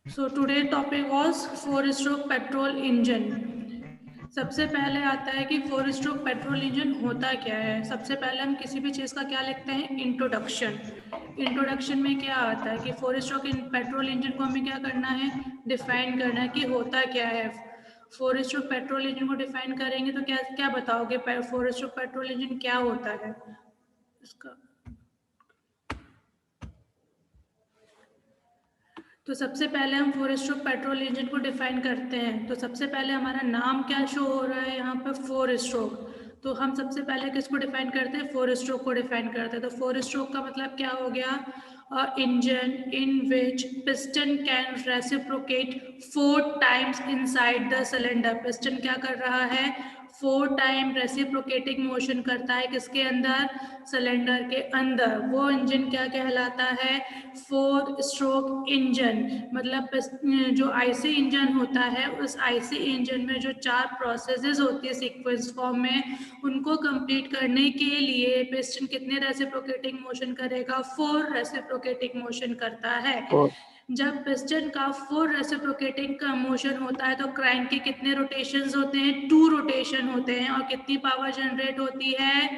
So today topic was four stroke petrol engine. सबसे पहले आता है कि फोर स्ट्रोक पेट्रोल इंजन होता क्या है। सबसे पहले हम किसी भी चीज़ का क्या लिखते हैं, इंट्रोडक्शन। इंट्रोडक्शन में क्या आता है कि फोर स्ट्रोक पेट्रोल इंजन को हमें क्या करना है, डिफाइन करना है कि होता क्या है। फोर स्ट्रोक पेट्रोल इंजन को डिफाइन करेंगे तो क्या क्या बताओगे, फोर स्ट्रोक पेट्रोल इंजन क्या होता है इसका। तो सबसे पहले हम फोर स्ट्रोक पेट्रोल इंजन को डिफाइन करते हैं। तो सबसे पहले हमारा नाम क्या शो हो रहा है यहाँ पर, फोर स्ट्रोक। तो हम सबसे पहले किसको डिफाइन करते हैं, फोर स्ट्रोक को डिफाइन करते हैं। तो फोर स्ट्रोक का मतलब क्या हो गया, engine in which piston can reciprocate 4 times inside the cylinder. Piston क्या कर रहा है, 4 टाइम रेसिप्रोकेटिंग मोशन करता है किसके अंदर, सिलेंडर के अंदर। वो इंजन क्या कहलाता है, फोर स्ट्रोक इंजन। मतलब जो आईसी इंजन होता है, उस आईसी इंजन में जो 4 प्रोसेसेस होती है सीक्वेंस फॉर्म में, उनको कंप्लीट करने के लिए पिस्टन कितने रेसिप्रोकेटिंग मोशन करेगा, 4 रेसिप्रोकेटिंग मोशन करता है। जब पिस्टन का 4 रेसिप्रोकेटिंग का मोशन होता है तो क्रैंक के कितने रोटेशंस होते हैं, 2 रोटेशन होते हैं। और कितनी पावर जनरेट होती है,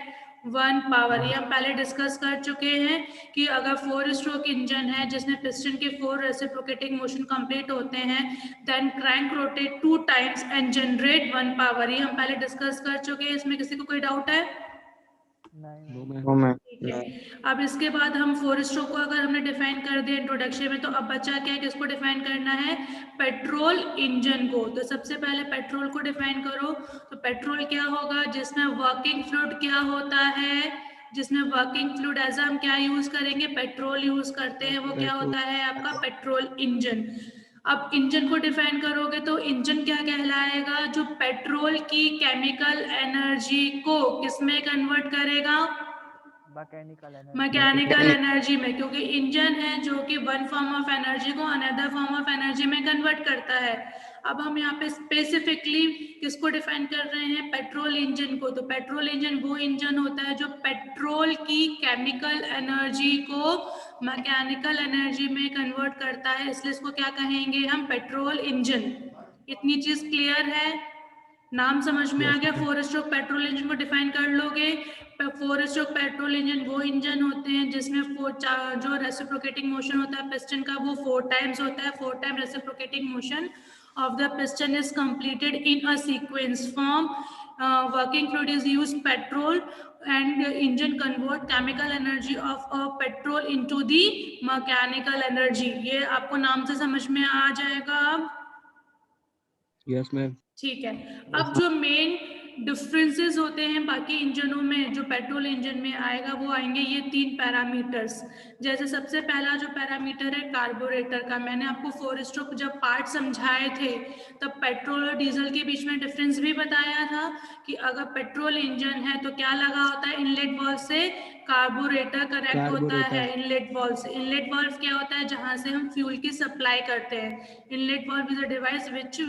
1 पावर। ये हम पहले डिस्कस कर चुके हैं कि अगर 4 स्ट्रोक इंजन है जिसमें पिस्टन के 4 रेसिप्रोकेटिंग मोशन कंप्लीट होते हैं, then crank rotate 2 times and generate 1 power. ये हम पहले डिस्कस कर चुके हैं। इसमें किसी को कोई डाउट है? ठीक है। अब इसके बाद हम फोर स्ट्रोक को अगर हमने डिफाइन कर दिया इंट्रोडक्शन में, तो अब बचा क्या है, किसको डिफाइन करना है, पेट्रोल इंजन को। तो सबसे पहले पेट्रोल को डिफाइन करो। तो पेट्रोल क्या होगा, जिसमें वर्किंग फ्लूइड क्या होता है, जिसमें वर्किंग फ्लूइड एज हम क्या यूज करेंगे, पेट्रोल यूज करते हैं, वो क्या होता है आपका पेट्रोल इंजन। अब इंजन को डिफाइन करोगे तो इंजन क्या कहलाएगा, जो पेट्रोल की केमिकल एनर्जी को किसमें कन्वर्ट करेगा, मैकेनिकल एनर्जी में। क्योंकि इंजन है जो कि वन फॉर्म ऑफ एनर्जी को अनदर फॉर्म ऑफ एनर्जी में कन्वर्ट करता है। अब हम यहाँ पे स्पेसिफिकली किसको डिफाइन कर रहे हैं, पेट्रोल इंजन को। तो पेट्रोल इंजन वो इंजन होता है जो पेट्रोल की केमिकल एनर्जी को मैकेनिकल एनर्जी में कन्वर्ट करता है, इसलिए इसको क्या कहेंगे हम, पेट्रोल इंजन। इतनी चीज क्लियर है, नाम समझ में आ गया। फोर स्ट्रोक पेट्रोल इंजन को डिफाइन कर लोगे। फोर स्ट्रोक पेट्रोल इंजन वो इंजन होते हैं जिसमें जो रेसिप्रोकेटिंग मोशन होता है पिस्टन का, वो 4 टाइम्स होता है। 4 time reciprocating motion of the piston is completed in a sequence form. Working fluid is used petrol and engine convert chemical energy of a petrol into the mechanical energy. ये आपको नाम से समझ में आ जाएगा। Yes ma'am. ठीक है। अब जो मेन डिफरेंसेस होते हैं बाकी इंजनों में, जो पेट्रोल इंजन में आएगा, वो आएंगे ये 3 पैरामीटर्स। जैसे सबसे पहला जो पैरामीटर है कार्बोरेटर का, मैंने आपको फोर स्ट्रोक जब पार्ट समझाए थे तब पेट्रोल और डीजल के बीच में डिफरेंस भी बताया था कि अगर पेट्रोल इंजन है तो क्या लगा होता है, इनलेट वाल्व से कार्बोरेटर कनेक्ट होता है। इनलेट वाल्व से, इनलेट वाल्व क्या होता है, जहां से हम फ्यूल की सप्लाई करते हैं। Inlet valve is a device which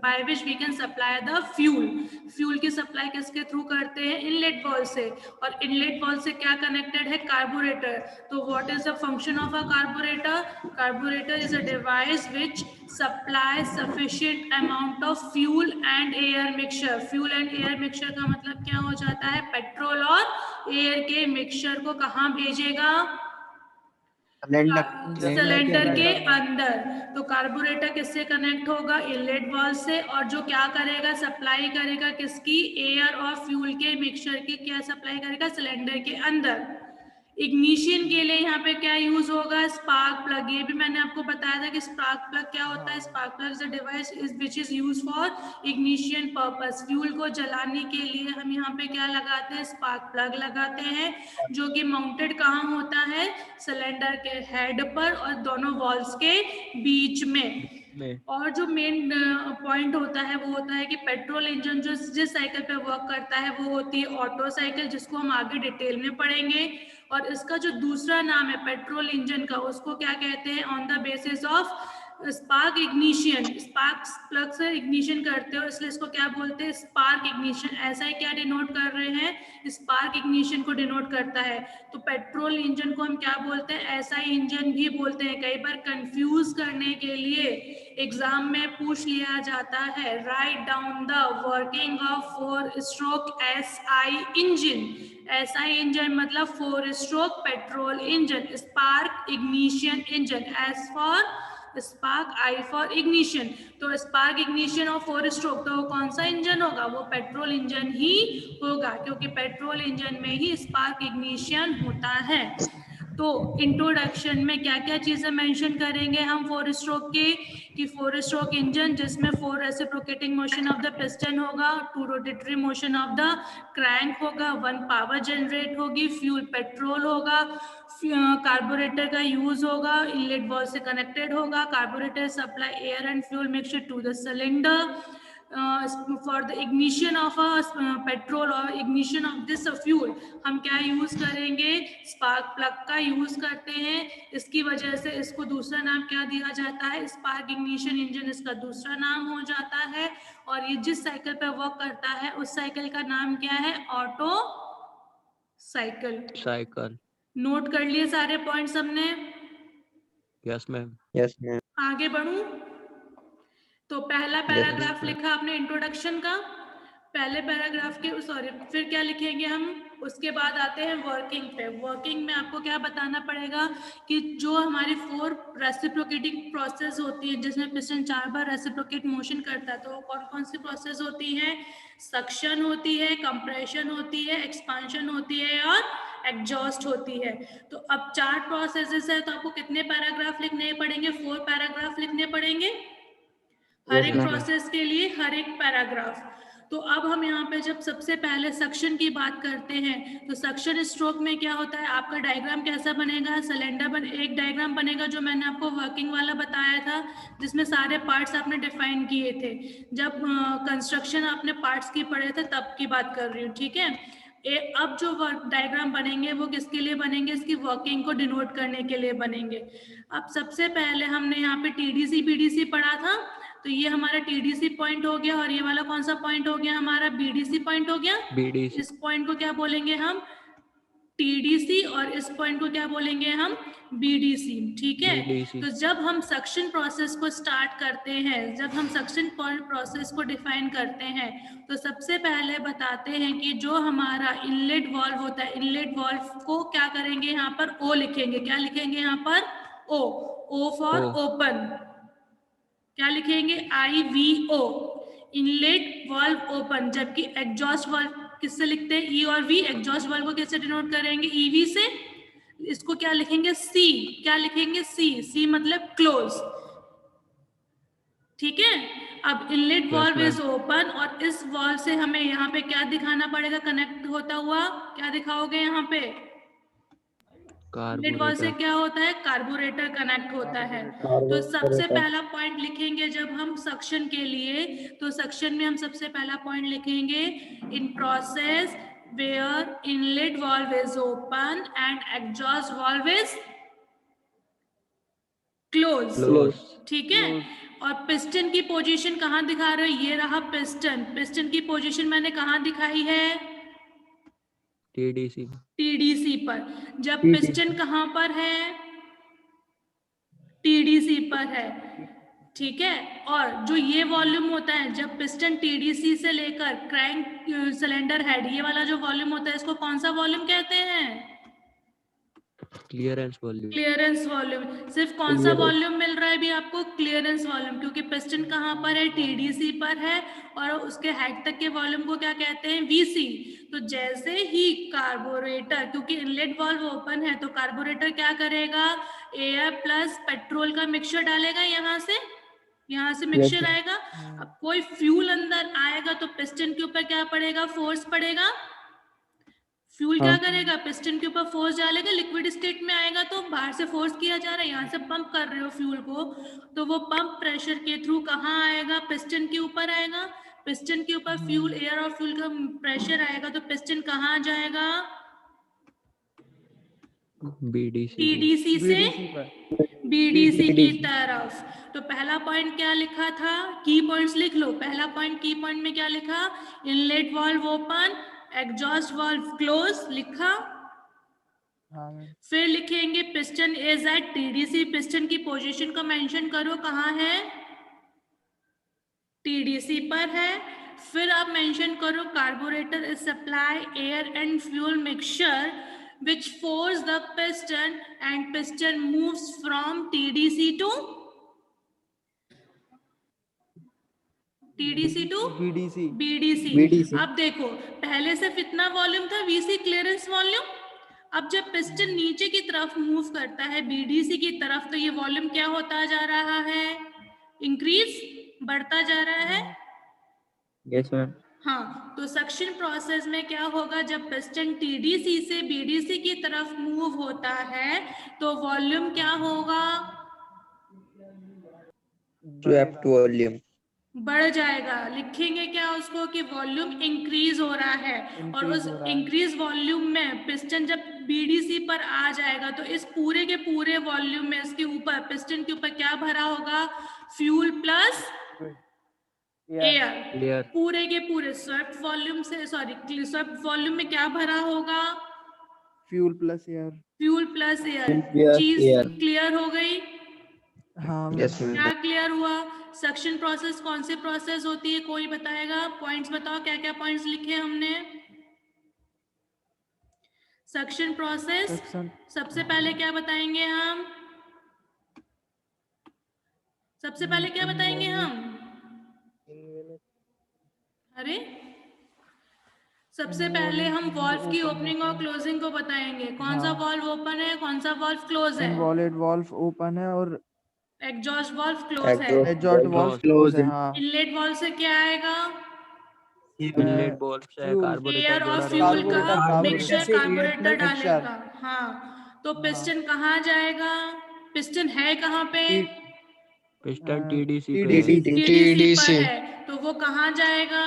by which we can supply the fuel. Fuel की सप्लाई किसके थ्रू करते हैं, इनलेट वाल्व से। और इनलेट वाल्व से क्या कनेक्टेड है, कार्बोरेटर। तो what is the function of a carburettor, carburettor is a device which supply sufficient amount of fuel and air mixture. Fuel and air mixture का मतलब क्या हो जाता है, पेट्रोल और एयर के मिक्सचर को कहाँ भेजेगा, सिलेंडर के अंदर। तो कार्बोरेटर किससे कनेक्ट होगा, इनलेट वाल्व से। और जो क्या करेगा, सप्लाई करेगा किसकी, एयर और फ्यूल के मिक्सचर की क्या सप्लाई करेगा, सिलेंडर के अंदर। इग्निशन के लिए यहाँ पे क्या यूज होगा, स्पार्क प्लग। ये भी मैंने आपको बताया था कि स्पार्क प्लग क्या होता है। Spark plug is a device which is use for ignition purpose. Fuel को जलाने के लिए हम यहाँ पे क्या लगाते हैं, स्पार्क प्लग लगाते हैं, जो कि माउंटेड कहाँ होता है, सिलेंडर के हेड पर और दोनों वॉल्व्स के बीच में। और जो मेन पॉइंट होता है वो होता है कि पेट्रोल इंजन जो जिस साइकिल पे वर्क करता है वो होती है ऑटो साइकिल, जिसको हम आगे डिटेल में पढ़ेंगे। और इसका जो दूसरा नाम है पेट्रोल इंजन का, उसको क्या कहते हैं, on the basis of spark ignition, spark plug से इग्निशन करते हो इसलिए इसको क्या बोलते हैं, स्पार्क इग्निशन। ऐसा ही क्या डिनोट कर रहे हैं, स्पार्क इग्निशन को डिनोट करता है। तो पेट्रोल इंजन को हम क्या बोलते हैं, एसआई इंजन भी बोलते हैं। कई बार कंफ्यूज करने के लिए एग्जाम में पूछ लिया जाता है, write down the working of 4 stroke SI engine. SI engine मतलब 4 stroke petrol engine, spark ignition engine, S for spark, I for ignition. तो स्पार्क इग्निशन और 4 स्ट्रोक, तो कौन सा इंजन होगा, वो पेट्रोल इंजन ही होगा, क्योंकि पेट्रोल इंजन में ही स्पार्क इग्निशन होता है। तो इंट्रोडक्शन में क्या क्या चीजें मेंशन करेंगे हम 4 स्ट्रोक के, कि 4 स्ट्रोक इंजन जिसमें 4 reciprocating motion of the piston होगा, 2 rotary motion of the crank होगा, 1 पावर जनरेट होगी, फ्यूल पेट्रोल होगा, कार्बोरेटर का यूज होगा, इनलेट वाल्व से कनेक्टेड होगा, carburettor supply air and fuel mixture to the cylinder. For the ignition of petrol और ignition of this fuel हम क्या यूज करेंगे, स्पार्क प्लग का यूज करते हैं। इसकी वजह से इसको दूसरा नाम क्या दिया जाता है, स्पार्क इग्निशन इंजन इसका दूसरा नाम हो जाता है। और ये जिस साइकिल पे वर्क करता है उस साइकिल का नाम क्या है, ऑटो साइकिल। नोट कर लिए सारे पॉइंट्स हमने? Yes ma'am. Yes ma'am. आगे बढ़ूं तो पहला पैराग्राफ लिखा आपने इंट्रोडक्शन का, पहले पैराग्राफ के सॉरी फिर क्या लिखेंगे हम, उसके बाद आते हैं वर्किंग पे। वर्किंग में आपको क्या बताना पड़ेगा कि जो हमारी 4 रेसिप्रोकेटिंग प्रोसेस होती है जिसमें पिस्टन 4 बार रेसिप्रोकेट मोशन करता है, तो कौन कौन सी प्रोसेस होती है, सक्शन होती है, कंप्रेशन होती है, एक्सपांशन होती है और एग्जॉस्ट होती है। तो अब 4 प्रोसेसेस है, तो आपको कितने पैराग्राफ लिखने पड़ेंगे, 4 पैराग्राफ लिखने पड़ेंगे हर एक प्रोसेस के लिए, हर एक पैराग्राफ। तो अब हम यहाँ पे जब सबसे पहले सक्शन की बात करते हैं, तो सक्शन स्ट्रोक में क्या होता है, आपका डायग्राम कैसा बनेगा, सिलेंडर एक डायग्राम बनेगा जो मैंने आपको वर्किंग वाला बताया था, जिसमें सारे पार्ट्स आपने डिफाइन किए थे। जब कंस्ट्रक्शन आपने पार्ट्स की पढ़े थे तब की बात कर रही हूँ, ठीक है। अब जो डायग्राम बनेंगे वो किसके लिए बनेंगे, इसकी वर्किंग को डिनोट करने के लिए बनेंगे। अब सबसे पहले हमने यहाँ पे टीडीसी बीडीसी पढ़ा था, तो ये हमारा टीडीसी पॉइंट हो गया, और ये वाला कौन सा पॉइंट हो गया हमारा, बीडीसी पॉइंट हो गया। बीडीसी। इस पॉइंट को क्या बोलेंगे हम, टीडीसी, और इस पॉइंट को क्या बोलेंगे हम, बीडीसी, ठीक है। तो जब हम सक्शन प्रोसेस को स्टार्ट करते हैं, जब हम सक्शन प्रोसेस को डिफाइन करते हैं, तो सबसे पहले बताते हैं कि जो हमारा इनलेट वाल्व होता है, इनलेट वाल्व को क्या करेंगे, यहाँ पर ओ लिखेंगे। क्या लिखेंगे यहाँ पर, ओ, ओ फॉर ओपन। क्या लिखेंगे, IVO, इनलेट वाल्व ओपन। जबकि एग्जॉस्ट वाल्व किससे लिखते हैं, ई और वी। एग्जॉस्ट वाल्व को कैसे डिनोट करेंगे, EV से। इसको क्या लिखेंगे, सी। क्या लिखेंगे, सी। सी मतलब क्लोज, ठीक है। अब इनलेट वाल्व इज ओपन, और इस वाल्व से हमें यहाँ पे क्या दिखाना पड़ेगा, कनेक्ट होता हुआ, क्या दिखाओगे यहाँ पे, इनलेट वाल्व से क्या होता है, कार्बोरेटर कनेक्ट होता है। तो सबसे पहला पॉइंट लिखेंगे जब हम सक्शन के लिए, तो सक्शन में हम सबसे पहला पॉइंट लिखेंगे, in process where inlet valve is open and exhaust valve is close, ठीक है। और पिस्टन की पोजीशन कहाँ दिखा रहे हो, ये रहा पिस्टन। पिस्टन की पोजीशन मैंने कहाँ दिखाई है, टीडीसी पर। जब पिस्टन कहाँ पर है, टीडीसी पर है, ठीक है। और जो ये वॉल्यूम होता है, जब पिस्टन टीडीसी से लेकर क्रैंक सिलेंडर हेड, ये वाला जो वॉल्यूम होता है, इसको कौन सा वॉल्यूम कहते हैं, क्लियरेंस वॉल्यूम। Clearance volume. सिर्फ कौन सा वॉल्यूम मिल रहा है भी आपको, क्लियरेंस वॉल्यूम, क्योंकि पिस्टन कहाँ पर है, टीडीसी पर है, और उसके हेड तक के वॉल्यूम को क्या कहते हैं, वीसी। तो जैसे ही कार्बोरेटर, क्योंकि इनलेट वाल्व ओपन है, तो कार्बोरेटर क्या करेगा, एयर प्लस पेट्रोल का मिक्सचर डालेगा, यहाँ से मिक्सचर आएगा। अब कोई फ्यूल अंदर आएगा तो पिस्टन के ऊपर क्या पड़ेगा, फोर्स पड़ेगा। फ्यूल क्या करेगा, पिस्टन के ऊपर फोर्स डालेगा, लिक्विड स्टेट में आएगा तो बाहर से फोर्स किया जा रहा है, यहाँ से पंप कर रहे हो फ्यूल को, तो वो पंप प्रेशर के थ्रू कहाँ आएगा, पिस्टन के ऊपर आएगा। पिस्टन के ऊपर फ्यूल, एयर और फ्यूल का प्रेशर आएगा, तो पिस्टन कहाँ जाएगा, बीडीसी, टीडीसी से बीडीसी की तरफ। तो पहला पॉइंट क्या लिखा था, की पॉइंट्स लिख लो। पहला पॉइंट की पॉइंट में क्या लिखा, inlet valve open, exhaust valve close लिखा। फिर लिखेंगे piston is at TDC, piston की पोजीशन को मेंशन करो, कहाँ है, टीडीसी पर है। फिर आप मेंशन करो carburettor is supply air and fuel mixture which force the piston and piston moves from TDC to BDC। अब देखो पहले सिर्फ इतना वॉल्यूम था VC क्लियरेंस वॉल्यूम। अब जब पिस्टन नीचे की तरफ मूव करता है BDC की तरफ तो ये वॉल्यूम क्या होता जा रहा है, इंक्रीज, बढ़ता जा रहा है। Yes ma'am. हाँ, तो सक्शन प्रोसेस में क्या होगा, जब पिस्टन टीडीसी से बीडीसी की तरफ मूव होता है तो वॉल्यूम क्या होगा, वॉल्यूम बढ़ जाएगा। लिखेंगे क्या उसको कि वॉल्यूम इंक्रीज हो रहा है। और उस इंक्रीज वॉल्यूम में पिस्टन जब बीडीसी पर आ जाएगा तो इस पूरे के पूरे वॉल्यूम में इसके ऊपर पिस्टन के ऊपर क्या भरा होगा, फ्यूल प्लस एयर। पूरे के पूरे स्वेप्ट वॉल्यूम से, सॉरी स्वेप्ट वॉल्यूम में क्या भरा होगा, fuel plus air. Fuel plus air. चीज क्लियर हो गई। हाँ यस क्या मैम। क्लियर हुआ। सक्शन प्रोसेस कौन सी प्रोसेस होती है, कोई बताएगा, पॉइंट्स बताओ क्या क्या पॉइंट्स लिखे हमने। सक्शन प्रोसेस सबसे पहले क्या बताएंगे हम, सबसे पहले क्या बताएंगे हम, अरे सबसे पहले हम वॉल्व की ओपनिंग और क्लोजिंग को बताएंगे। कौन सा वॉल्व ओपन है, कौन सा वॉल्व क्लोज है। इनवॉल्व वाल्व ओपन है और एग्जॉस्ट वाल्व क्लोज है। एग्जॉस्ट वाल्व क्लोज है। हाँ। इनलेट वाल्व से क्या आएगा, इनलेट वाल्व से कार्बोरेटर एयर और जोड़ा फ्यूल रहेगा। का मिक्सचर कार्बोरेटर मिक्सचर। डालेगा। हाँ, तो पिस्टन कहाँ जाएगा, पिस्टन है कहाँ पे, पिस्टन टीडीसी पे है। टीडीसी पर है तो वो कहाँ जाएगा,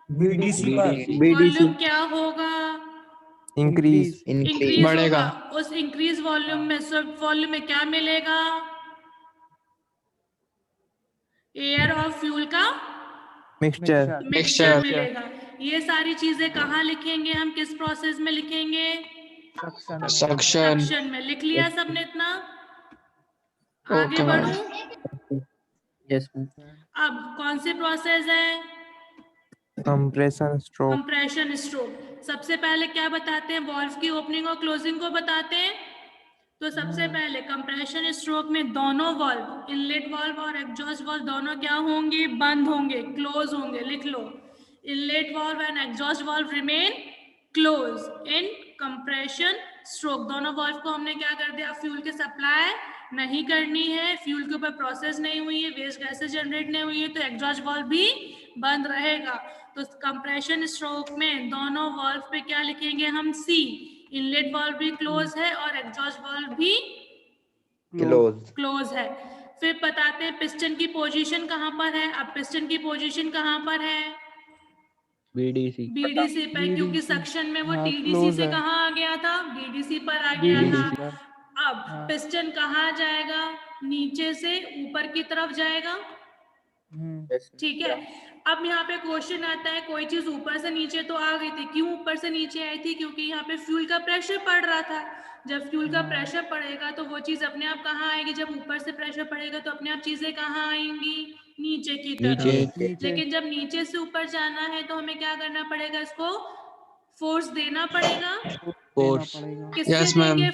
बीडीसी वॉल्यूम क्या होगा, इंक्रीज इंक्रीज होगा। उस इंक्रीज वॉल्यूम में स्वेप्ट वॉल्यूम में क्या मिलेगा, एयर और फ्यूल का मिक्सचर मिलेगा। ये सारी चीजें कहाँ लिखेंगे हम, किस प्रोसेस में लिखेंगे, सक्शन में। लिख लिया सबने इतना, आगे बढ़ूं। यस अब कौन सी प्रोसेस है, कंप्रेशन स्ट्रोक। सबसे पहले क्या बताते हैं, वॉल्व की ओपनिंग और क्लोजिंग को बताते हैं। तो सबसे पहले कंप्रेशन स्ट्रोक में दोनों वाल्व, इनलेट वाल्व और एग्जॉस्ट वाल्व दोनों क्या होंगे, बंद होंगे, क्लोज होंगे। लिख लो, inlet valve and exhaust valve remain close in compression stroke. दोनों वाल्व को हमने क्या कर दिया, फ्यूल की सप्लाई नहीं करनी है, फ्यूल के ऊपर प्रोसेस नहीं हुई है, वेस्ट गैसेस जनरेट नहीं हुई है, तो एग्जॉस्ट वाल्व भी बंद रहेगा। तो कंप्रेशन स्ट्रोक में दोनों वाल्व पे क्या लिखेंगे हम, सी। इनलेट वाल्व भी क्लोज है और एग्जॉस्ट वाल्व भी क्लोज है। फिर बताते हैं पिस्टन की पोजीशन कहां पर है। अब पिस्टन की पोजीशन कहां पर है, बीडीसी पे, क्योंकि सक्शन में वो टीडीसी से कहां आ गया था, बीडीसी पर आ गया था। अब पिस्टन कहां जाएगा, नीचे से ऊपर की तरफ जाएगा। ठीक है। अब यहाँ पे क्वेश्चन आता है, कोई चीज ऊपर से नीचे तो आ गई थी, क्यों ऊपर से नीचे आई थी, क्योंकि यहाँ पे फ्यूल का प्रेशर पड़ रहा था। जब फ्यूल का प्रेशर पड़ेगा तो वो चीज अपने आप कहाँ आएगी, जब ऊपर से प्रेशर पड़ेगा तो अपने आप चीजें कहाँ आएंगी, नीचे की तरफ। लेकिन जब नीचे से ऊपर जाना है तो हमें क्या करना पड़ेगा, इसको फोर्स देना पड़ेगा। किससे देंगे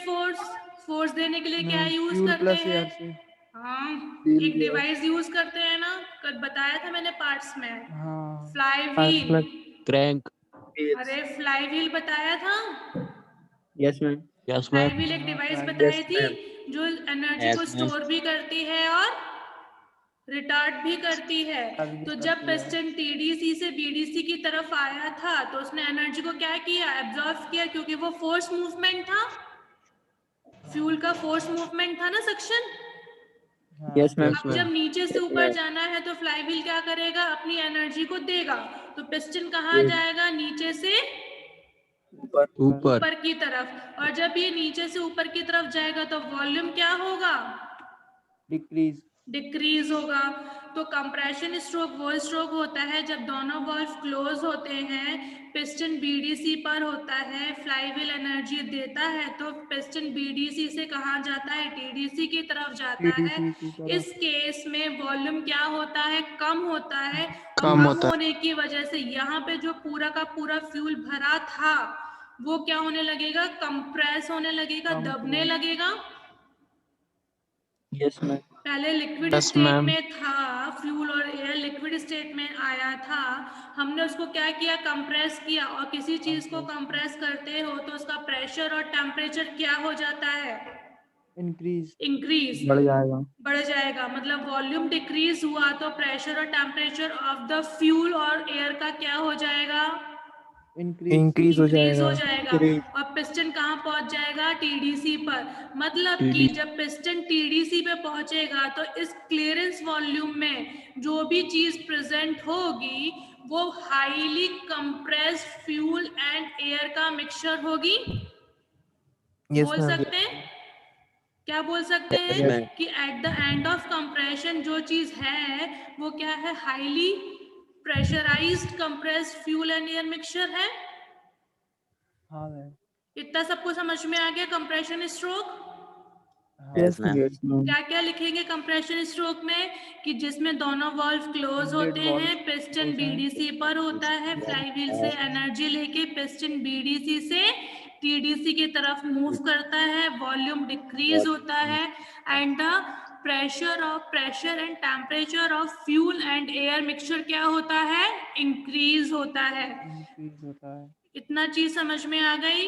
फोर्स देने के लिए क्या यूज करते हैं, हाँ एक डिवाइस यूज करते हैं ना, कल बताया था मैंने पार्ट्स में, फ्लाई व्हील, क्रैंक। अरे फ्लाई व्हील बताया था। Yes ma'am. फ्लाई व्हील एक डिवाइस बताई थी जो एनर्जी को स्टोर भी करती है और रिटार्ड भी करती है। तो जब पिस्टन टीडीसी से बीडीसी की तरफ आया था तो उसने एनर्जी को क्या किया, एब्जॉर्ब किया, क्योंकि वो फोर्स मूवमेंट था, फ्यूल का फोर्स मूवमेंट था ना सक्शन। Yes ma'am. अब जब नीचे से ऊपर जाना है तो फ्लाईव्हील क्या करेगा, अपनी एनर्जी को देगा। तो पिस्टन कहाँ जाएगा, नीचे से ऊपर ऊपर की तरफ, और जब ये नीचे से ऊपर की तरफ जाएगा तो वॉल्यूम क्या होगा? डिक्रीज डिक्रीज होगा। तो कंप्रेशन स्ट्रोक वो स्ट्रोक होता है जब दोनों वाल्व क्लोज होते हैं, पिस्टन बीडीसी पर होता है, फ्लाईव्हील एनर्जी देता है तो पिस्टन बीडीसी से कहाँ जाता है? टीडीसी की तरफ जाता है। टीडीसी की तरफ इस केस में वॉल्यूम क्या होता है? कम होता है। और कम होता है। होने की वजह से यहाँ पे जो पूरा का पूरा फ्यूल भरा था वो क्या होने लगेगा? कंप्रेस होने लगेगा, दबने लगेगा। यस मैम पहले लिक्विड Yes, स्टेट ma'am. में था फ्यूल और एयर, लिक्विड स्टेट में आया था, हमने उसको क्या किया? कंप्रेस किया। और किसी चीज को कंप्रेस करते हो तो उसका प्रेशर और टेम्परेचर क्या हो जाता है? इंक्रीज इंक्रीज, बढ़ जाएगा। बढ़ जाएगा। मतलब वॉल्यूम डिक्रीज हुआ तो प्रेशर और टेम्परेचर ऑफ द फ्यूल और एयर का क्या हो जाएगा? इंक्रीज इंक्रीज हो इंक्रीज हो जाएगा। जाएगा। और पिस्टन कहाँ पहुंच जाएगा? टीडीसी पर। मतलब कि जब पिस्टन टीडीसी पे पहुंचेगा तो इस क्लियरेंस वॉल्यूम में जो भी चीज प्रेजेंट होगी वो highly compressed fuel and air का मिक्सचर होगी। Yes, बोल ma'am. सकते हैं? क्या बोल सकते Yes, हैं? ma'am. कि at the end of compression जो चीज है वो क्या है? Highly pressurised compressed fuel and air mixture है। हाँ मैम इतना सबको समझ में आ गया compression stroke? Yes ma'am yes ma'am क्या क्या लिखेंगे कंप्रेशन स्ट्रोक में? कि जिसमें दोनों वाल्व क्लोज होते valves हैं, पिस्टन close हैं। बीडीसी पर होता है, फ्लाईव्हील से एनर्जी लेके पिस्टन बीडीसी से टीडीसी की तरफ मूव करता है, वॉल्यूम डिक्रीज होता है and the pressure and temperature of fuel and air mixture क्या होता है? इंक्रीज होता है। इंक्रीज होता है। इतना चीज समझ में आ गई?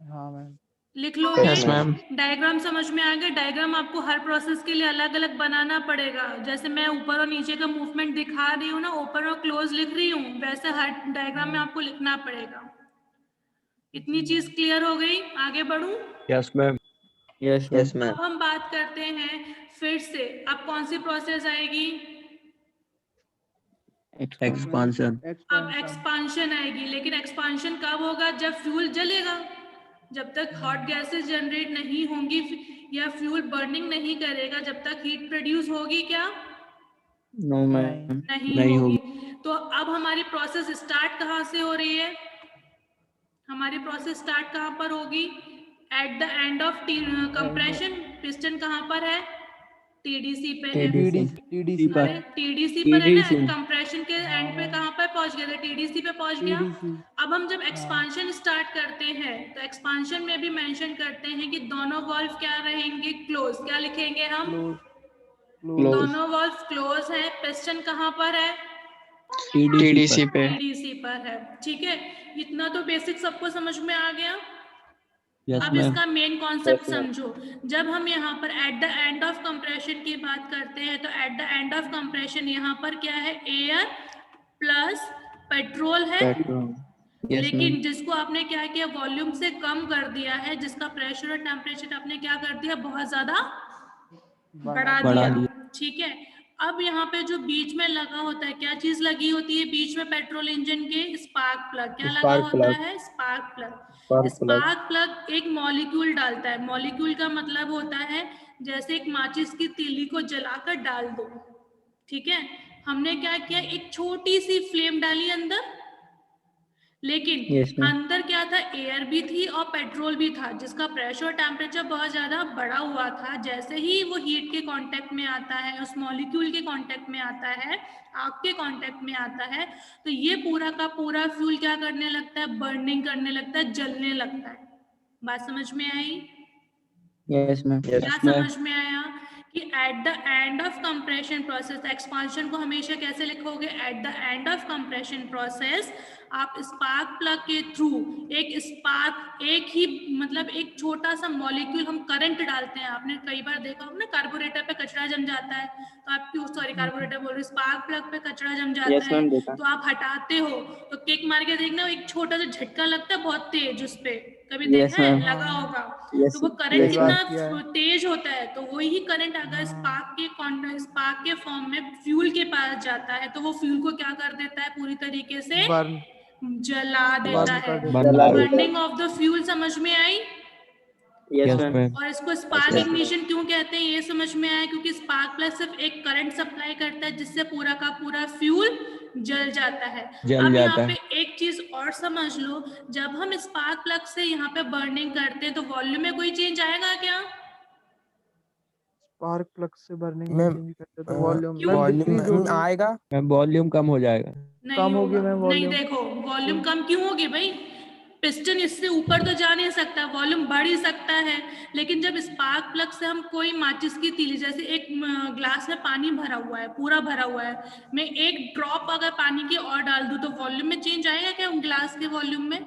हाँ मैम लिख लोगे? Yes, ma'am. डायग्राम समझ में आ गया? डायग्राम आपको हर प्रोसेस के लिए अलग अलग बनाना पड़ेगा। जैसे मैं ऊपर और नीचे का मूवमेंट दिखा रही हूँ ना, ओपन और क्लोज लिख रही हूँ, वैसे हर डायग्राम में आपको लिखना पड़ेगा। इतनी चीज क्लियर हो गई? आगे बढ़ूं? यस मैम यस मैम अब हम बात करते हैं फिर से, अब कौन सी प्रोसेस आएगी? एक्सपांशन अब एक्सपांशन आएगी। लेकिन एक्सपांशन कब होगा? जब फ्यूल जलेगा। जब तक हॉट गैसेस जनरेट नहीं होंगी या फ्यूल बर्निंग नहीं करेगा, जब तक हीट प्रोड्यूस होगी क्या? नो मैम नहीं होगी। तो अब हमारी प्रोसेस स्टार्ट कहाँ से हो रही है? हमारी प्रोसेस स्टार्ट कहाँ पर होगी? Eight the end of compression. Piston कहाँ पर है? टीडीसी पे है। टीडीसी पर अरे टीडीसी पर है ना। TDC कंप्रेशन के एंड पे कहाँ पर पहुंच गया था? टीडीसी पे पहुंच गया। टीडीसी अब हम जब एक्सपांशन स्टार्ट करते हैं तो एक्सपांशन में भी मेंशन करते हैं कि दोनों वाल्व क्या रहेंगे? क्लोज। क्या लिखेंगे हम? क्लोज दोनों वाल्व क्लोज है। पिस्टन कहाँ पर है? TDC पे। टीडीसी पर है। ठीक है, इतना तो बेसिक सबको समझ में आ गया। यस अब मैम इसका मेन कॉन्सेप्ट समझो। जब हम यहाँ पर eight the end of compression की बात करते हैं तो eight the end of compression यहाँ पर क्या है? एयर प्लस पेट्रोल है। पेट्रोल यस मैम लेकिन जिसको आपने क्या किया? वॉल्यूम से कम कर दिया है, जिसका प्रेशर और टेम्परेचर आपने क्या कर दिया? बहुत ज्यादा बढ़ा बढ़ा दिया। ठीक है, अब यहाँ पे जो बीच में लगा होता है, क्या चीज लगी होती है बीच में पेट्रोल इंजन के? Spark plug. क्या लगा होता है? Spark plug. स्पार्क प्लग एक मॉलिक्यूल डालता है। मॉलिक्यूल का मतलब होता है जैसे एक माचिस की तीली को जलाकर डाल दो। ठीक है, हमने क्या किया? एक छोटी सी फ्लेम डाली अंदर, लेकिन Yes, ma'am. अंदर क्या था? एयर भी थी और पेट्रोल भी था, जिसका प्रेशर और टेम्परेचर बहुत ज्यादा बढ़ा हुआ था। जैसे ही वो हीट के कांटेक्ट में आता है, उस मॉलिक्यूल के कांटेक्ट में आता है, आग के कांटेक्ट में आता है, तो ये पूरा का पूरा फ्यूल क्या करने लगता है? बर्निंग करने लगता है, जलने लगता है। बात समझ में आई? यस मैम क्या समझ में आया? कि at the end of compression process, expansion को हमेशा कैसे लिखोगे? Eight the end of compression process आप स्पार्क प्लग के थ्रू एक स्पार्क, एक ही मतलब एक छोटा सा मॉलिक्यूल हम करंट डालते हैं। आपने कई बार देखा होगा ना, कार्बोरेटर पे कचरा जम जाता है तो आप क्यों, सॉरी कार्बोरेटर बोल रहे, स्पार्क प्लग पे कचरा जम जाता Yes, ma'am, देखा। है तो आप हटाते हो तो किक मार के देखना, एक छोटा सा झटका लगता है बहुत तेज उस पे, कभी Yes, देखा है? ma'am। लगा होगा। Yes, तो वो करंट yes, ma'am। कितना तेज होता है, तो वही करंट अगर स्पार्क के फॉर्म में फ्यूल के पास जाता है तो वो फ्यूल को क्या कर देता है? पूरी तरीके से जला देता बर्न है। कर बर्न देता है। बर्निंग ऑफ द फ्यूल समझ में आई? Yes, ma'am. और इसको स्पार्क Yes, ma'am. इग्निशन क्यों कहते हैं ये समझ में आया? क्योंकि स्पार्क प्लग सिर्फ एक करंट सप्लाई करता है जिससे पूरा का पूरा फ्यूल जल जाता है। अब यहाँ पे एक चीज और समझ लो, जब हम स्पार्क प्लग से यहाँ पे बर्निंग करते हैं तो वॉल्यूम में कोई चेंज आएगा क्या? स्पार्क प्लग से बर्निंग में मैम, चेंज करते तो वॉल्यूम क्यों? मैम वॉल्यूम डिक्रीज होगी। आएगा। मैम वॉल्यूम कम हो जाएगा। नहीं कम होगी होगा। मैम नहीं, वॉल्यूम। देखो वॉल्यूम कम क्यों होगी भाई? पिस्टन इससे ऊपर तो जा नहीं सकता, वॉल्यूम बढ़ ही सकता है। लेकिन जब स्पार्क प्लग से हम कोई माचिस की तीली, जैसे एक ग्लास में पानी भरा हुआ है, पूरा भरा हुआ है, मैं एक ड्रॉप अगर पानी की और डाल दूं तो वॉल्यूम में चेंज आएगा क्या ग्लास के वॉल्यूम में?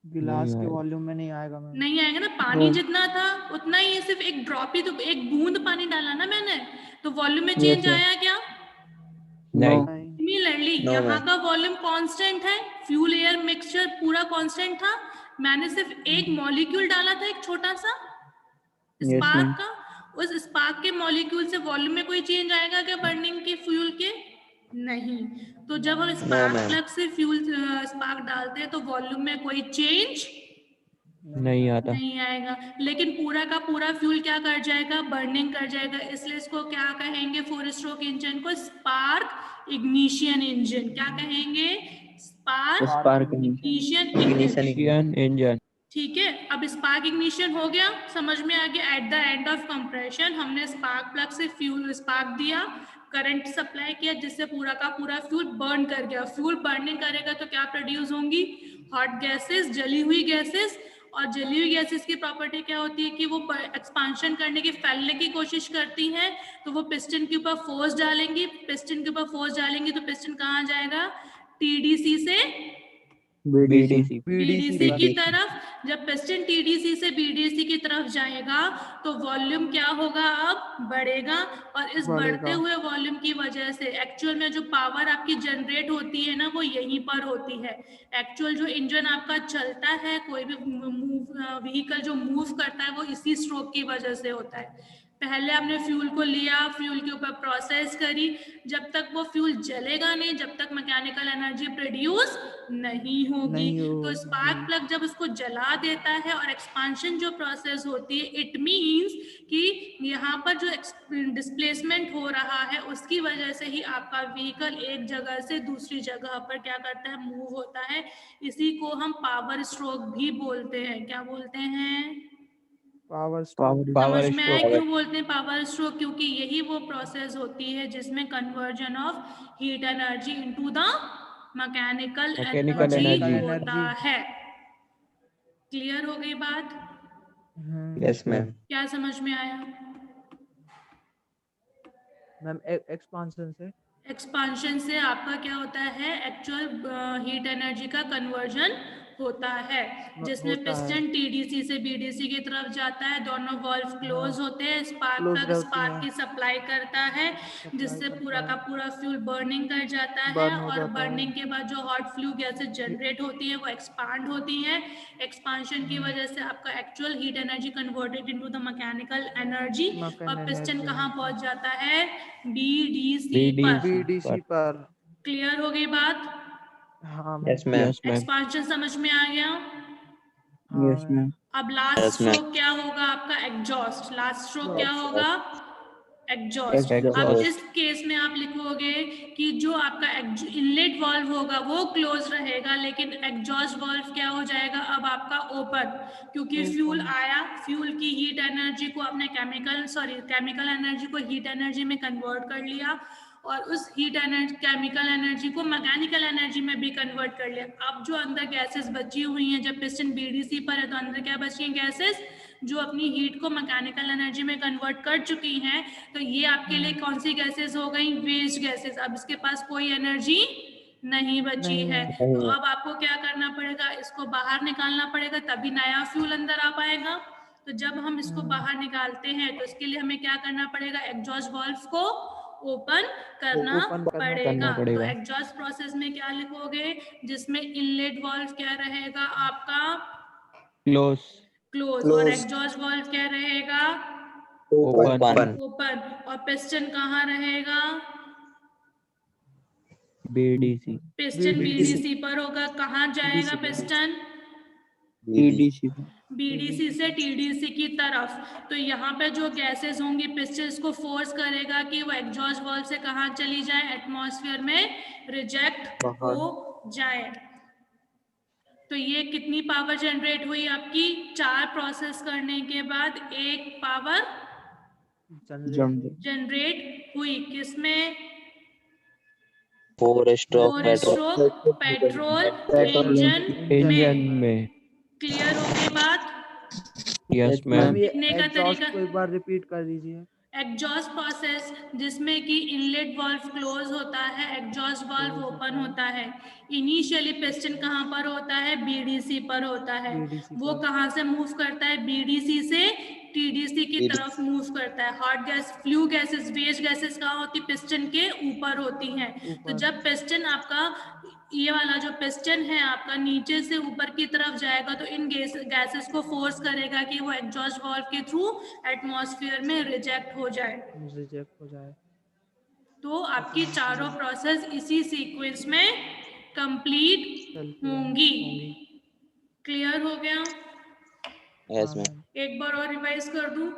गिलास नहीं के आएगा। वॉल्यूम में नहीं आएगा मैम। नहीं आएगा ना। पानी जितना था उतना ही, सिर्फ एक ड्रॉप ही, तो एक बूंद पानी डाला ना मैंने, तो वॉल्यूम में चेंज ma'am. आया क्या? नहीं। नहीं। सिमिलरली यहाँ का वॉल्यूम कांस्टेंट है, फ्यूल एयर मिक्सचर पूरा कांस्टेंट था, मैंने सिर्फ एक मॉलिक्यूल डाला था, एक छोटा सा Yes, स्पार्क ma'am. का। उस स्पार्क के मॉलिक्यूल से वॉल्यूम में कोई चेंज आएगा क्या बर्निंग के फ्यूल के? नहीं। तो जब हम स्पार्क प्लग से फ्यूल स्पार्क डालते हैं तो वॉल्यूम में कोई चेंज नहीं आता। नहीं आएगा, लेकिन पूरा का पूरा फ्यूल क्या कर जाएगा? बर्निंग कर जाएगा। इसलिए इसको क्या कहेंगे? 4 स्ट्रोक इंजन को स्पार्क इग्निशन इंजन। क्या कहेंगे? Spark spark ignition engine. ठीक है। अब स्पार्क इग्निशन हो गया, समझ में आ गया। Eight the end of compression हमने स्पार्क प्लग से फ्यूल स्पार्क दिया, करंट सप्लाई किया, जिससे पूरा का पूरा फ्यूल बर्न कर गया। फ्यूल बर्निंग करेगा तो क्या प्रोड्यूस होंगी? हॉट गैसेस, जली हुई गैसेस। और जली हुई गैसेस की प्रॉपर्टी क्या होती है कि वो एक्सपांशन करने की, फैलने की कोशिश करती हैं, तो वो पिस्टन के ऊपर फोर्स डालेंगी। पिस्टन के ऊपर फोर्स डालेंगी तो पिस्टन कहाँ जाएगा? टीडीसी से बीडीसी की तरफ। जब पिस्टन टीडीसी से बीडीसी की तरफ जाएगा तो वॉल्यूम क्या होगा? अब बढ़ेगा। और इस बढ़ते हुए वॉल्यूम की वजह से एक्चुअल में जो पावर आपकी जनरेट होती है ना, वो यहीं पर होती है। एक्चुअल जो इंजन आपका चलता है, कोई भी व्हीकल जो मूव करता है, वो इसी स्ट्रोक की वजह से होता है। पहले आपने फ्यूल को लिया, फ्यूल के ऊपर प्रोसेस करी, जब तक वो फ्यूल जलेगा नहीं, जब तक मैकेनिकल एनर्जी प्रोड्यूस नहीं होगी। तो स्पार्क प्लग जब उसको जला देता है और एक्सपांशन जो प्रोसेस होती है, इट मींस कि यहाँ पर जो डिस्प्लेसमेंट हो रहा है उसकी वजह से ही आपका व्हीकल एक जगह से दूसरी जगह पर क्या करता है? मूव होता है। इसी को हम पावर स्ट्रोक भी बोलते हैं। क्या बोलते हैं? Power stroke. समझ में आया क्यों बोलते हैं पावर स्ट्रोक? क्योंकि यही वो प्रोसेस होती है जिसमें conversion of heat energy into the mechanical energy होता है। क्लियर हो गई बात? Yes ma'am. क्या समझ में आया? मैम एक्सपांशन से आपका क्या होता है? एक्चुअल हीट एनर्जी का कन्वर्जन होता है, जिसमें पिस्टन टीडीसी से बीडीसी की तरफ जाता है, दोनों वाल्व क्लोज होते हैं, स्पार्क प्लग स्पार्क की सप्लाई करता है, जिससे पूरा का पूरा फ्यूल बर्निंग कर जाता है। और बर्निंग के बाद जो हॉट फ्लू गैसेस जनरेट होती है वो एक्सपांड होती हैं। एक्सपांशन की वजह से आपका actual heat energy converted into the mechanical energy, और पिस्टन कहाँ पहुंच जाता है? बीडीसी पर। क्लियर हो गई बात? हाँ यस मैम। एक्सपांशन समझ में आ गया? Yes ma'am. अब लास्ट स्ट्रोक क्या होगा आपका? एग्जॉस्ट। लास्ट स्ट्रोक क्या होगा? एग्जॉस्ट। अब इस केस में आप लिखोगे कि जो आपका इनलेट वाल्व होगा वो क्लोज रहेगा, लेकिन एग्जॉस्ट वाल्व क्या हो जाएगा अब आपका? ओपन। क्योंकि फ्यूल आया, फ्यूल की हीट एनर्जी को आपने केमिकल एनर्जी को हीट एनर्जी में कन्वर्ट कर लिया, और उस हीट एनर्जी, केमिकल एनर्जी को मैकेनिकल एनर्जी में भी कन्वर्ट कर लिया। अब जो अंदर गैसेस बची हुई हैं, जब पिस्टन बीडीसी पर है तो अंदर क्या बची हैं? गैसेस जो अपनी हीट को मैकेनिकल एनर्जी में कन्वर्ट कर चुकी हैं। तो ये आपके लिए कौन सी गैसेस हो गई? Waste gases. अब इसके पास कोई एनर्जी नहीं बची है। तो अब आपको क्या करना पड़ेगा? इसको बाहर निकालना पड़ेगा, तभी नया फ्यूल अंदर आ पाएगा। तो जब हम इसको बाहर निकालते हैं तो इसके लिए हमें क्या करना पड़ेगा? एग्जॉस्ट वाल्व को ओपन करना पड़ेगा। तो एग्जॉस्ट प्रोसेस में क्या लिखोगे? जिसमें इनलेट वाल्व क्या रहेगा आपका? क्लोज। और एग्जॉस्ट वाल्व क्या रहेगा? ओपन। और पिस्टन कहाँ रहेगा? BDC पिस्टन BDC BDC पर होगा, कहाँ जाएगा पिस्टन? TDC BDC से TDC की तरफ। तो यहाँ पे जो गैसेस होंगी पिस्टन को फोर्स करेगा कि वो एग्जॉस्ट वाल्व से कहाँ चली जाए, एटमॉस्फेयर में रिजेक्ट हो जाए। तो ये कितनी पावर जनरेट हुई आपकी? 4 प्रोसेस करने के बाद एक पावर जनरेट हुई। किसमें? 4 stroke 4 stroke petrol engine engine में। में। क्लियर हो गई बात? Yes ma'am ma'am. ये लिखने का एग्जॉस्ट तरीका, को एक बार रिपीट कर दीजिए। एग्जॉस्ट प्रोसेस जिसमें कि इनलेट वाल्व क्लोज होता है, एग्जॉस्ट वाल्व ओपन होता है। इनिशियली पिस्टन कहाँ पर होता है? BDC पर होता है। BDC वो पर। कहाँ से मूव करता है? BDC से TDC की तरफ मूव करता है। Hot gas, flue gases, waste gases कहाँ होती? पिस्टन के ऊपर होती हैं। तो जब पिस्टन आपका, ये वाला जो पिस्टन है आपका नीचे से ऊपर की तरफ जाएगा तो इन गैसेस को फोर्स करेगा कि वो एग्जॉस्ट वाल्व के थ्रू एटमॉस्फेयर में रिजेक्ट हो जाए। तो आपकी चारों प्रोसेस इसी सीक्वेंस में कंप्लीट होंगी। क्लियर हो गया? Yes ma'am. एक बार और रिवाइज कर दूं।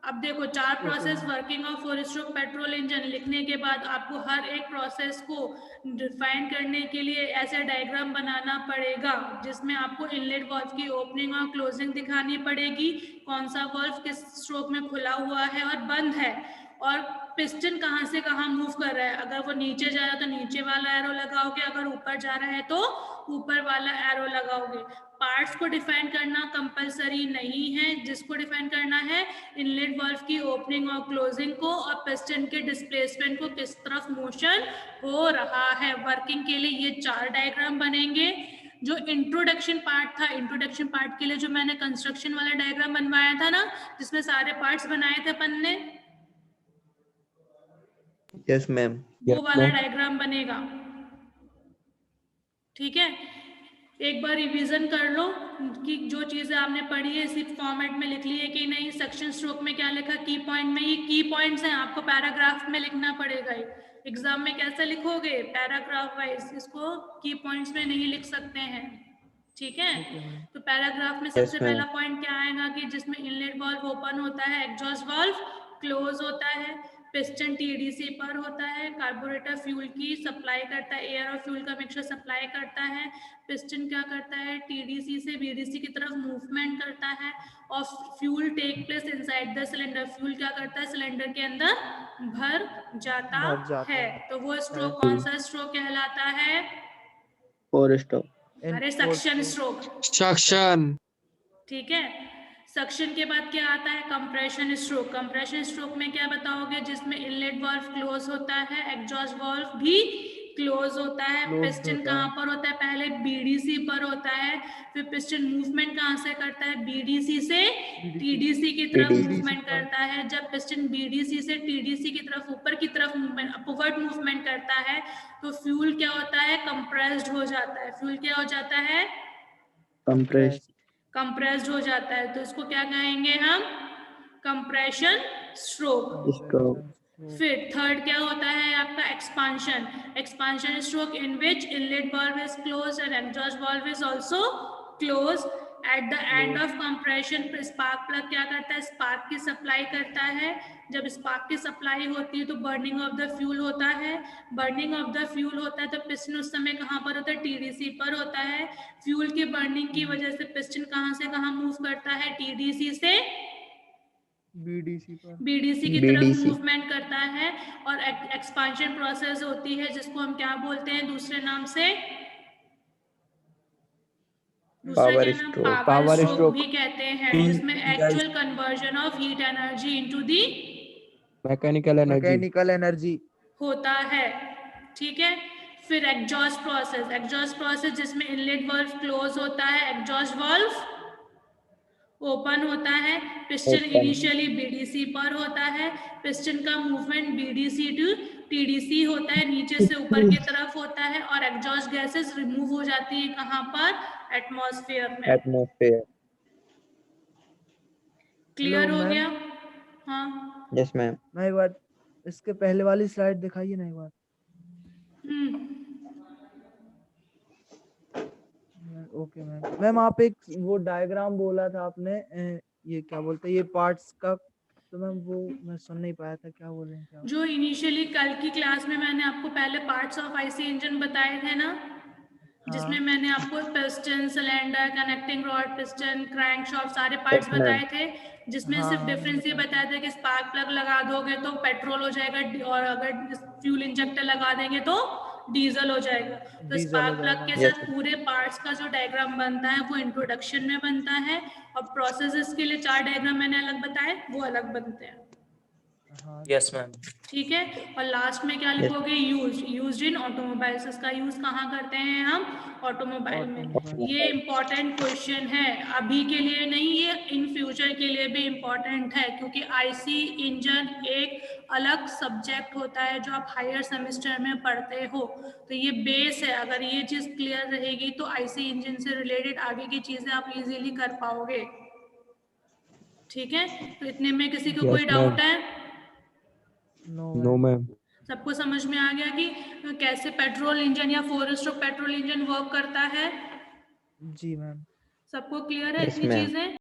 अब देखो, 4 process working of 4 stroke petrol engine लिखने के बाद आपको हर एक प्रोसेस को डिफाइन करने के लिए ऐसे डायग्राम बनाना पड़ेगा जिसमें आपको इनलेट वाल्व की ओपनिंग और क्लोजिंग दिखानी पड़ेगी, कौन सा वाल्व किस स्ट्रोक में खुला हुआ है और बंद है, और पिस्टन कहाँ से कहाँ मूव कर रहा है। अगर वो नीचे जा रहा है तो नीचे वाला एरो लगाओगे, अगर ऊपर जा रहा है तो ऊपर वाला एरो लगाओगे। पार्ट्स को डिफाइन करना कंपलसरी नहीं है। जिसको डिफाइन करना है इनलेट वाल्व की ओपनिंग और क्लोजिंग को, और पिस्टन के डिस्प्लेसमेंट को, किस तरफ मोशन हो रहा है। वर्किंग के लिए ये 4 डायग्राम बनेंगे। जो इंट्रोडक्शन पार्ट था, इंट्रोडक्शन पार्ट के लिए जो मैंने कंस्ट्रक्शन वाला डायग्राम बनवाया था ना, जिसमें सारे पार्ट्स बनाए थे अपन ने, यस मैम। वो वाला डायग्राम बनेगा। ठीक है, एक बार रिवीजन कर लो कि जो चीजें आपने पढ़ी है इसी फॉर्मेट में लिख ली है कि नहीं। सेक्शन स्ट्रोक में क्या लिखा? की पॉइंट में, ये की पॉइंट्स हैं, आपको पैराग्राफ में लिखना पड़ेगा। एग्जाम में कैसे लिखोगे? Paragraph wise. इसको की पॉइंट्स में नहीं लिख सकते हैं। ठीक है, तो पैराग्राफ में सबसे पहला पॉइंट क्या आएगा कि जिसमें इनलेट वाल्व ओपन होता है, एग्जॉस्ट वाल्व क्लोज होता है, पिस्टन TDC पर होता है, कार्बोरेटर फ्यूल की सप्लाई करता है, एयर और फ्यूल का मिक्सचर सप्लाई करता है। पिस्टन क्या करता है? TDC से BDC की तरफ मूवमेंट करता है, और fuel take place inside the cylinder. Fuel क्या करता है? सिलेंडर के अंदर भर जाता है। तो वो स्ट्रोक कौन सा स्ट्रोक कहलाता है? 4 स्ट्रोक। अरे सक्शन स्ट्रोक। सक्शन। ठीक है, सक्शन के बाद क्या आता है? Compression stroke. कंप्रेशन स्ट्रोक में क्या बताओगे? जिसमें इनलेट वाल्व क्लोज होता है, एग्जॉस्ट वाल्व भी क्लोज होता है। पिस्टन कहाँ पर होता है? पहले BDC पर होता है, फिर पिस्टन मूवमेंट कहाँ से करता है? BDC से TDC की तरफ मूवमेंट करता है। जब पिस्टन BDC से TDC की तरफ ऊपर की तरफ मूवमेंट, अपवर्ड मूवमेंट करता है, तो फ्यूल क्या होता है? कंप्रेस्ड हो जाता है। फ्यूल क्या हो जाता है? कंप्रेस्ड हो जाता है। तो इसको क्या कहेंगे हम? Compression stroke. फिर थर्ड क्या होता है आपका? Expansion. Expansion stroke in which inlet valve is close and exhaust valve is also close. Eight the end of compression spark plug क्या करता है? स्पार्क की सप्लाई करता है। जब स्पार्क की सप्लाई होती है तो बर्निंग ऑफ द फ्यूल होता है। बर्निंग ऑफ द फ्यूल होता है तो पिस्टन उस समय कहाँ पर होता है? TDC पर होता है। फ्यूल की बर्निंग की वजह से पिस्टन कहाँ से कहाँ मूव करता है? TDC से BDC की तरफ मूवमेंट करता है। और एक्सपांशन प्रोसेस होती है जिसको हम क्या बोलते हैं दूसरे नाम से? Power stroke. पावर स्ट्रोक भी कहते हैं, जिसमें actual conversion of heat energy into the mechanical energy होता है। ठीक है, फिर एग्जॉस्ट प्रोसेस। एग्जॉस्ट प्रोसेस जिसमें इनलेट वाल्व क्लोज होता है, एग्जॉस्ट वाल्व ओपन होता है। पिस्टन इनिशियली BDC पर होता है। पिस्टन का मूवमेंट BDC टू TDC होता है, नीचे से ऊपर की तरफ होता है, और एग्जॉस्ट गैसेस रिमूव हो जाती है कहाँ पर? एटमॉस्फेयर में। क्लियर हो गया? हाँ, यस मैम। मैं एक बार इसके पहले वाली स्लाइड दिखाइए ना एक बार। Okay ma'am. मैम आप एक वो डायग्राम बोला था आपने, ये क्या बोलते हैं ये पार्ट्स का, तो मैम वो मैं सुन नहीं पाया था, क्या बोल रहे हैं क्या? जो इनिशियली कल की क्लास में मैंने आपको पहले पार्ट्स ऑफ आईसी इंजन बताए थे ना, जिसमें हाँ मैंने आपको piston, cylinder, connecting rod, piston, crankshaft सारे पार्ट्स Yes, ma'am. बताए थे, जिसमें हाँ सिर्फ हाँ डिफरेंस ये बताया था कि स्पार्क प्लग लगा दोगे तो पेट्रोल हो जाएगा और अगर फ्यूल इंजेक्टर लगा देंगे तो डीजल हो जाएगा। तो डीजल हो स्पार्क प्लग के जाएगा। Yes, साथ पूरे पार्ट्स का जो डायग्राम बनता है वो इंट्रोडक्शन में बनता है, और प्रोसेसेस के लिए 4 डायग्राम मैंने अलग बताए, वो अलग बनते हैं। हाँ Yes, ma'am. ठीक है, और लास्ट में क्या लिखोगे? Used in automobiles. इसका यूज कहाँ करते हैं हम? ऑटोमोबाइल में। ऑटोमोबाइल। ये इम्पोर्टेंट क्वेश्चन है, अभी के लिए नहीं, ये इन फ्यूचर के लिए भी इम्पोर्टेंट है, क्योंकि आईसी इंजन एक अलग सब्जेक्ट होता है जो आप हायर सेमेस्टर में पढ़ते हो। तो ये बेस है, अगर ये चीज क्लियर रहेगी तो आईसी इंजन से रिलेटेड आगे की चीजें आप इजीली कर पाओगे। ठीक है, तो इतने में किसी को कोई Yes, डाउट ma'am. है? No No, ma'am. ma'am. सबको समझ में आ गया कि कैसे पेट्रोल इंजन या 4 स्ट्रोक पेट्रोल इंजन वर्क करता है? जी मैम। सबको क्लियर है Yes, इतनी ma'am. चीजें?